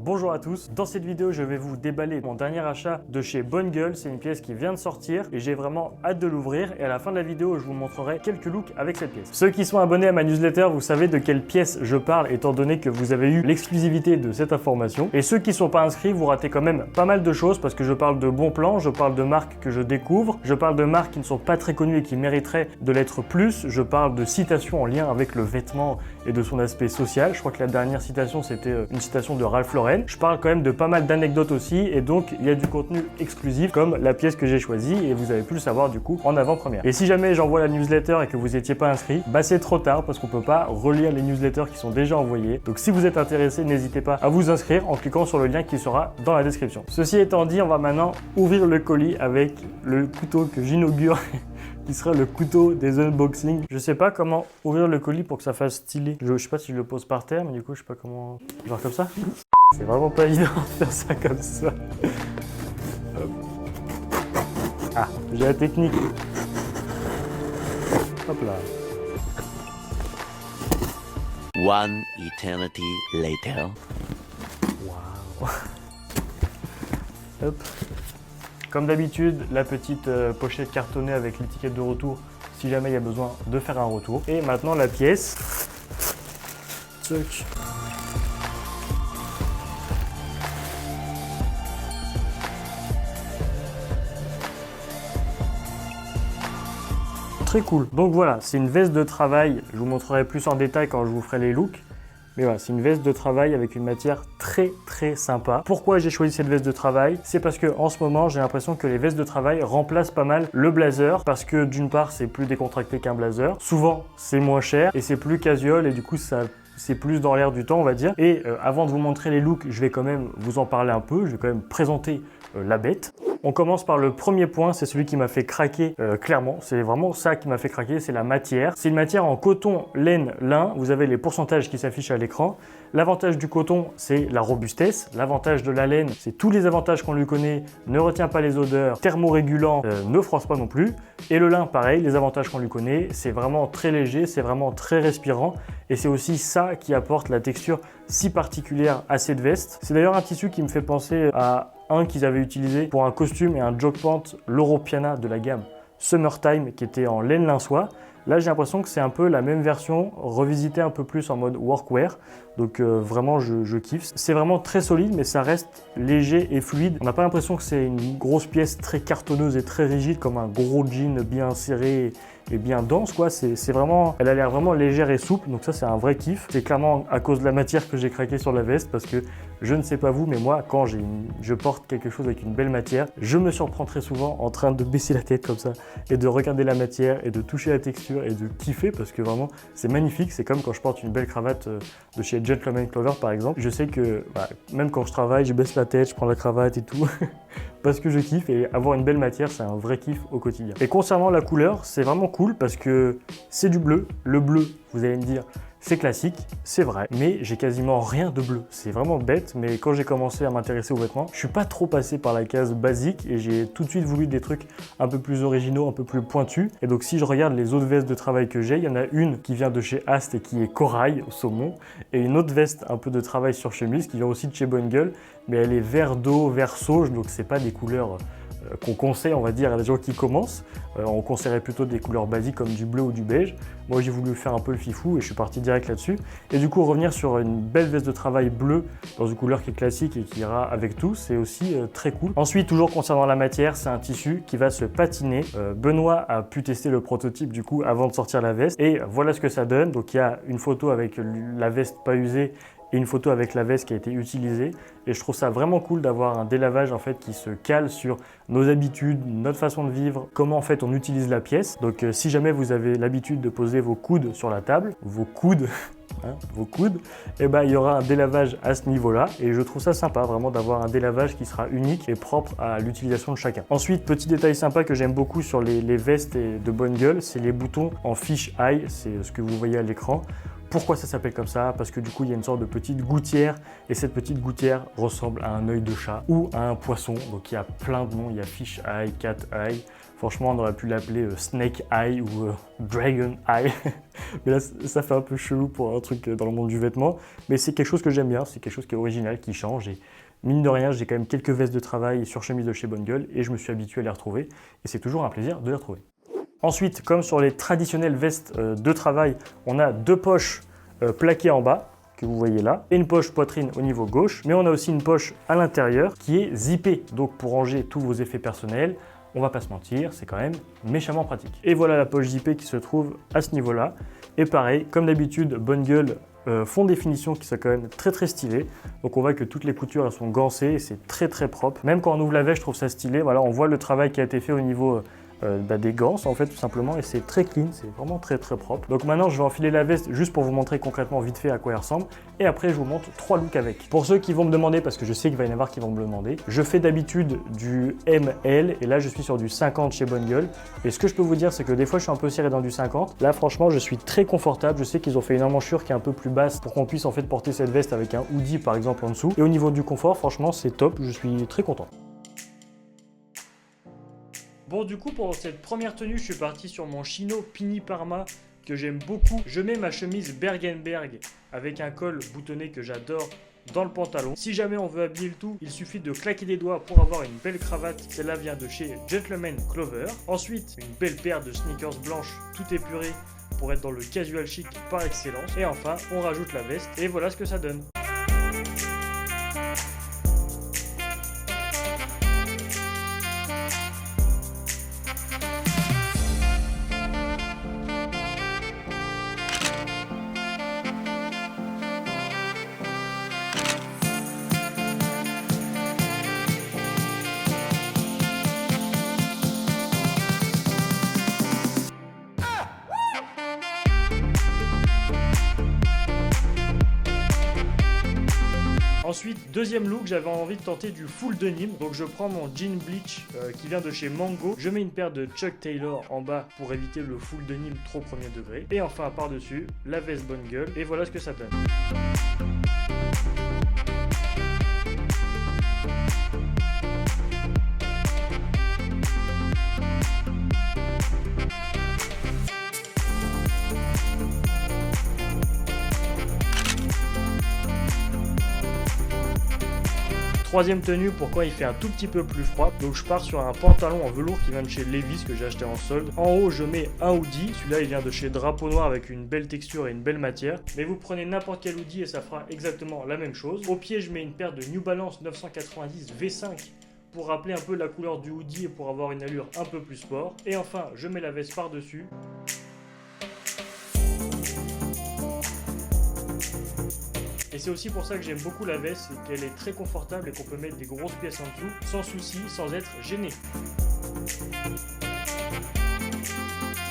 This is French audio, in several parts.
Bonjour à tous, dans cette vidéo je vais vous déballer mon dernier achat de chez Bonne Gueule. C'est une pièce qui vient de sortir et j'ai vraiment hâte de l'ouvrir, et à la fin de la vidéo je vous montrerai quelques looks avec cette pièce. Ceux qui sont abonnés à ma newsletter, vous savez de quelle pièce je parle étant donné que vous avez eu l'exclusivité de cette information, et ceux qui ne sont pas inscrits, vous ratez quand même pas mal de choses parce que je parle de bons plans, je parle de marques que je découvre, je parle de marques qui ne sont pas très connues et qui mériteraient de l'être plus, je parle de citations en lien avec le vêtement et de son aspect social. Je crois que la dernière citation c'était une citation de Ralph Lauren. Je parle quand même de pas mal d'anecdotes aussi, et donc il y a du contenu exclusif comme la pièce que j'ai choisie, et vous avez pu le savoir du coup en avant-première. Et si jamais j'envoie la newsletter et que vous n'étiez pas inscrit, bah c'est trop tard parce qu'on peut pas relire les newsletters qui sont déjà envoyées. Donc si vous êtes intéressé, n'hésitez pas à vous inscrire en cliquant sur le lien qui sera dans la description. Ceci étant dit, on va maintenant ouvrir le colis avec le couteau que j'inaugure qui sera le couteau des unboxings. Je sais pas comment ouvrir le colis pour que ça fasse stylé. Je sais pas si je le pose par terre, mais du coup je sais pas comment... Genre comme ça. C'est vraiment pas évident de faire ça comme ça. Hop. Ah, j'ai la technique. Hop là. One eternity later. Waouh. Hop. Comme d'habitude, la petite pochette cartonnée avec l'étiquette de retour si jamais il y a besoin de faire un retour. Et maintenant la pièce. Tchouk. Très cool. Donc voilà, c'est une veste de travail. Je vous montrerai plus en détail quand je vous ferai les looks. Mais voilà, c'est une veste de travail avec une matière très sympa. Pourquoi j'ai choisi cette veste de travail? C'est parce que en ce moment, j'ai l'impression que les vestes de travail remplacent pas mal le blazer, parce que d'une part, c'est plus décontracté qu'un blazer. Souvent, c'est moins cher et c'est plus casual, et du coup, c'est plus dans l'air du temps, on va dire. Et avant de vous montrer les looks, je vais quand même vous en parler un peu. Je vais quand même présenter la bête. On commence par le premier point, c'est celui qui m'a fait craquer clairement. C'est vraiment ça qui m'a fait craquer, c'est la matière. C'est une matière en coton, laine, lin. Vous avez les pourcentages qui s'affichent à l'écran. L'avantage du coton, c'est la robustesse. L'avantage de la laine, c'est tous les avantages qu'on lui connaît. Ne retient pas les odeurs, thermorégulant, ne froisse pas non plus. Et le lin, pareil, les avantages qu'on lui connaît. C'est vraiment très léger, c'est vraiment très respirant. Et c'est aussi ça qui apporte la texture si particulière à cette veste. C'est d'ailleurs un tissu qui me fait penser à un qu'ils avaient utilisé pour un costume et un jog pant l'Europiana de la gamme Summertime qui était en laine lin soie. Là, j'ai l'impression que c'est un peu la même version, revisitée un peu plus en mode workwear. Donc vraiment, je kiffe. C'est vraiment très solide, mais ça reste léger et fluide. On n'a pas l'impression que c'est une grosse pièce très cartonneuse et très rigide, comme un gros jean bien serré et bien dense, quoi. C'est vraiment, elle a l'air vraiment légère et souple, donc ça c'est un vrai kiff. C'est clairement à cause de la matière que j'ai craqué sur la veste, parce que je ne sais pas vous, mais moi quand je porte quelque chose avec une belle matière, je me surprends très souvent en train de baisser la tête comme ça et de regarder la matière et de toucher la texture et de kiffer, parce que vraiment c'est magnifique. C'est comme quand je porte une belle cravate de chez Gentleman Clover par exemple. Je sais que même quand je travaille, je baisse la tête, je prends la cravate et tout parce que je kiffe, et avoir une belle matière c'est un vrai kiff au quotidien. Et concernant la couleur, c'est vraiment cool parce que c'est du bleu. Le bleu, vous allez me dire, c'est classique, c'est vrai, mais j'ai quasiment rien de bleu. C'est vraiment bête, mais quand j'ai commencé à m'intéresser aux vêtements, je suis pas trop passé par la case basique et j'ai tout de suite voulu des trucs un peu plus originaux, un peu plus pointus. Et donc si je regarde les autres vestes de travail que j'ai, il y en a une qui vient de chez Ast et qui est corail au saumon, et une autre veste un peu de travail sur chemise qui vient aussi de chez Bonne Gueule, mais elle est vert d'eau, vert sauge, donc c'est pas des couleurs qu'on conseille, on va dire, à des gens qui commencent. On conseillerait plutôt des couleurs basiques comme du bleu ou du beige. Moi, j'ai voulu faire un peu le fifou et je suis parti direct là-dessus. Et du coup, revenir sur une belle veste de travail bleue dans une couleur qui est classique et qui ira avec tout, c'est aussi très cool. Ensuite, toujours concernant la matière, c'est un tissu qui va se patiner. Benoît a pu tester le prototype du coup avant de sortir la veste, et voilà ce que ça donne. Donc, il y a une photo avec la veste pas usée et une photo avec la veste qui a été utilisée, et je trouve ça vraiment cool d'avoir un délavage en fait qui se cale sur nos habitudes, notre façon de vivre, comment en fait on utilise la pièce. Donc si jamais vous avez l'habitude de poser vos coudes sur la table, vos coudes, et ben il y aura un délavage à ce niveau-là, et je trouve ça sympa vraiment d'avoir un délavage qui sera unique et propre à l'utilisation de chacun. Ensuite, petit détail sympa que j'aime beaucoup sur les vestes de Bonne Gueule, c'est les boutons en fish eye, c'est ce que vous voyez à l'écran. Pourquoi ça s'appelle comme ça? Parce que du coup, il y a une sorte de petite gouttière, et cette petite gouttière ressemble à un œil de chat ou à un poisson. Donc il y a plein de noms, il y a fish eye, cat eye, Franchement, on aurait pu l'appeler Snake Eye ou Dragon Eye. Mais là, ça fait un peu chelou pour un truc dans le monde du vêtement. Mais c'est quelque chose que j'aime bien, c'est quelque chose qui est original, qui change. Et mine de rien, j'ai quand même quelques vestes de travail sur chemise de chez Bonne Gueule et je me suis habitué à les retrouver. Et c'est toujours un plaisir de les retrouver. Ensuite, comme sur les traditionnelles vestes de travail, on a 2 poches plaquées en bas, que vous voyez là, et une poche poitrine au niveau gauche. Mais on a aussi une poche à l'intérieur qui est zippée, donc pour ranger tous vos effets personnels. On va pas se mentir, c'est quand même méchamment pratique. Et voilà la poche zippée qui se trouve à ce niveau-là. Et pareil, comme d'habitude, Bonne Gueule font des finitions qui sont quand même très stylées. Donc on voit que toutes les coutures elles sont gancées et c'est très propre. Même quand on ouvre la veste, je trouve ça stylé. Voilà, on voit le travail qui a été fait au niveau des ganses en fait tout simplement, et c'est très clean, c'est vraiment très propre. Donc maintenant je vais enfiler la veste juste pour vous montrer concrètement vite fait à quoi elle ressemble, et après je vous montre 3 looks avec. Pour ceux qui vont me demander, parce que je sais qu'il va y en avoir qui vont me le demander, je fais d'habitude du ML et là je suis sur du 50 chez Bonne Gueule, et ce que je peux vous dire c'est que des fois je suis un peu serré dans du 50. Là franchement je suis très confortable. Je sais qu'ils ont fait une emmanchure qui est un peu plus basse pour qu'on puisse en fait porter cette veste avec un hoodie par exemple en dessous, et au niveau du confort franchement c'est top, je suis très content. Bon, du coup, pour cette première tenue, je suis parti sur mon chino Pini Parma que j'aime beaucoup. Je mets ma chemise Bergenberg avec un col boutonné que j'adore dans le pantalon. Si jamais on veut habiller le tout, il suffit de claquer des doigts pour avoir une belle cravate. Celle-là vient de chez Gentleman Clover. Ensuite, une belle paire de sneakers blanches tout épurées pour être dans le casual chic par excellence. Et enfin, on rajoute la veste et voilà ce que ça donne. Ensuite, deuxième look, j'avais envie de tenter du full denim. Donc je prends mon jean bleach qui vient de chez Mango. Je mets une paire de Chuck Taylor en bas pour éviter le full denim trop premier degré. Et enfin par-dessus, la veste Bonne Gueule. Et voilà ce que ça donne. Troisième tenue, pourquoi il fait un tout petit peu plus froid. Donc je pars sur un pantalon en velours qui vient de chez Levi's que j'ai acheté en solde. En haut je mets un hoodie, celui-là il vient de chez Drapeau Noir avec une belle texture et une belle matière. Mais vous prenez n'importe quel hoodie et ça fera exactement la même chose. Au pied je mets une paire de New Balance 990 V5 pour rappeler un peu la couleur du hoodie et pour avoir une allure un peu plus sport. Et enfin je mets la veste par dessus. Et c'est aussi pour ça que j'aime beaucoup la veste, c'est qu'elle est très confortable et qu'on peut mettre des grosses pièces en dessous sans souci, sans être gêné.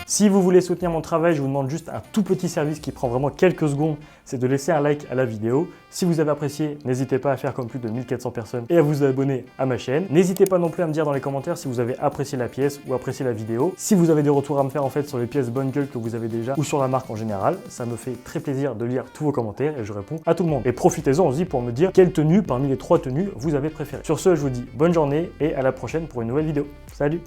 Si vous voulez soutenir mon travail, je vous demande juste un tout petit service qui prend vraiment quelques secondes, c'est de laisser un like à la vidéo. Si vous avez apprécié, n'hésitez pas à faire comme plus de 1400 personnes et à vous abonner à ma chaîne. N'hésitez pas non plus à me dire dans les commentaires si vous avez apprécié la pièce ou apprécié la vidéo. Si vous avez des retours à me faire en fait sur les pièces Bonne Gueule que vous avez déjà ou sur la marque en général, ça me fait très plaisir de lire tous vos commentaires et je réponds à tout le monde. Et profitez-en aussi pour me dire quelle tenue parmi les 3 tenues vous avez préférée. Sur ce, je vous dis bonne journée et à la prochaine pour une nouvelle vidéo. Salut!